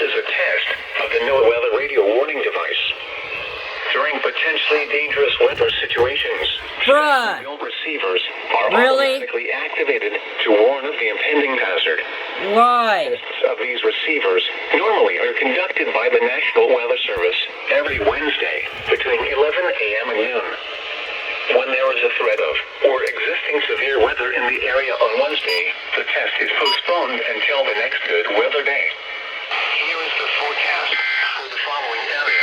is a test of the NOAA weather radio warning device. During potentially dangerous weather situations, Bruh! field receivers are Really? automatically activated to warn of the impending hazard. Why? Tests of these receivers normally are conducted by the National Weather Service every Wednesday between 11 a.m. and noon. When there is a threat of or existing severe weather in the area on Wednesday, the test is postponed until the next good weather day. Here is the forecast for the following area.